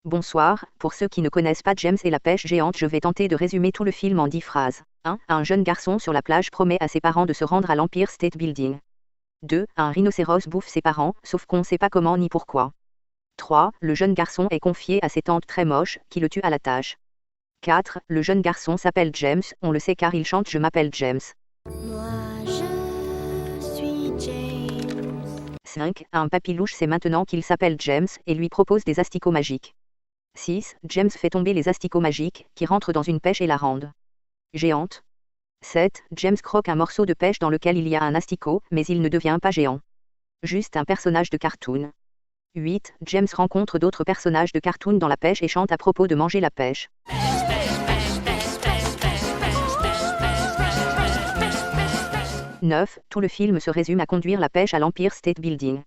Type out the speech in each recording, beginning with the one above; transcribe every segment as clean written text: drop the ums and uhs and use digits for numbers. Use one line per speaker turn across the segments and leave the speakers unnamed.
Bonsoir, pour ceux qui ne connaissent pas James et la pêche géante, je vais tenter de résumer tout le film en 10 phrases. 1. Un jeune garçon sur la plage promet à ses parents de se rendre à l'Empire State Building. 2. Un rhinocéros bouffe ses parents, sauf qu'on ne sait pas comment ni pourquoi. 3. Le jeune garçon est confié à ses tantes très moches, qui le tuent à la tâche. 4. Le jeune garçon s'appelle James, on le sait car il chante Je m'appelle James.
Moi je suis James.
5. Un papy-louche sait maintenant qu'il s'appelle James, et lui propose des asticots magiques. 6. James fait tomber les asticots magiques, qui rentrent dans une pêche et la rendent géante. 7. James croque un morceau de pêche dans lequel il y a un asticot, mais il ne devient pas géant. Juste un personnage de cartoon. 8. James rencontre d'autres personnages de cartoon dans la pêche et chante à propos de manger la pêche. 9. Tout le film se résume à conduire la pêche à l'Empire State Building.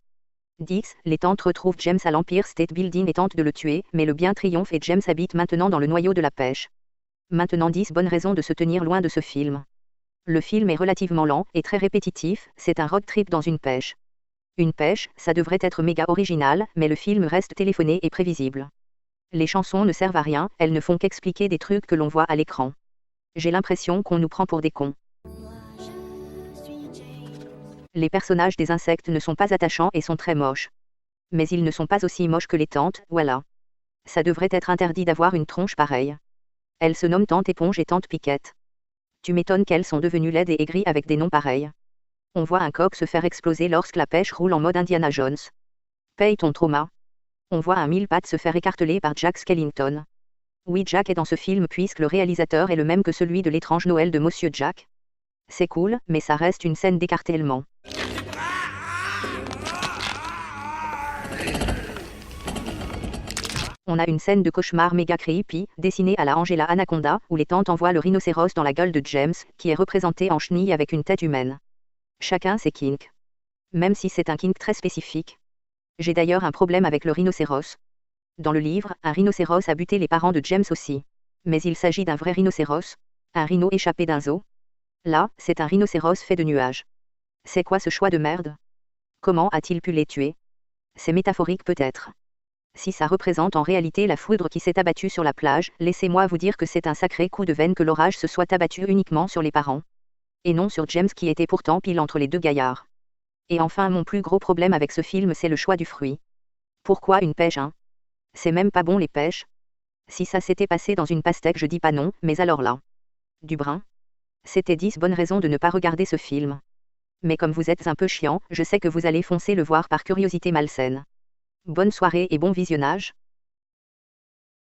10. Les tantes retrouvent James à l'Empire State Building et tentent de le tuer, mais le bien triomphe et James habite maintenant dans le noyau de la pêche. Maintenant 10 bonnes raisons de se tenir loin de ce film. Le film est relativement lent et très répétitif, c'est un road trip dans une pêche. Une pêche, ça devrait être méga original, mais le film reste téléphoné et prévisible. Les chansons ne servent à rien, elles ne font qu'expliquer des trucs que l'on voit à l'écran. J'ai l'impression qu'on nous prend pour des cons. Les personnages des insectes ne sont pas attachants et sont très moches. Mais ils ne sont pas aussi moches que les tantes, voilà. Ça devrait être interdit d'avoir une tronche pareille. Elles se nomment Tante Éponge et Tante Piquette. Tu m'étonnes qu'elles sont devenues laides et aigries avec des noms pareils. On voit un coq se faire exploser lorsque la pêche roule en mode Indiana Jones. Paye ton trauma. On voit un mille-pattes se faire écarteler par Jack Skellington. Oui, Jack est dans ce film puisque le réalisateur est le même que celui de l'étrange Noël de Monsieur Jack. C'est cool, mais ça reste une scène d'écartèlement. On a une scène de cauchemar méga creepy, dessinée à la Angela Anaconda, où les tantes envoient le rhinocéros dans la gueule de James, qui est représenté en chenille avec une tête humaine. Chacun ses kinks. Même si c'est un kink très spécifique. J'ai d'ailleurs un problème avec le rhinocéros. Dans le livre, un rhinocéros a buté les parents de James aussi. Mais il s'agit d'un vrai rhinocéros. Un rhino échappé d'un zoo. Là, c'est un rhinocéros fait de nuages. C'est quoi ce choix de merde? Comment a-t-il pu les tuer? C'est métaphorique peut-être. Si ça représente en réalité la foudre qui s'est abattue sur la plage, laissez-moi vous dire que c'est un sacré coup de veine que l'orage se soit abattu uniquement sur les parents. Et non sur James qui était pourtant pile entre les deux gaillards. Et enfin mon plus gros problème avec ce film c'est le choix du fruit. Pourquoi une pêche hein? C'est même pas bon les pêches. Si ça s'était passé dans une pastèque je dis pas non, mais alors là. Du brun. C'était 10 bonnes raisons de ne pas regarder ce film. Mais comme vous êtes un peu chiant, je sais que vous allez foncer le voir par curiosité malsaine. Bonne soirée et bon visionnage.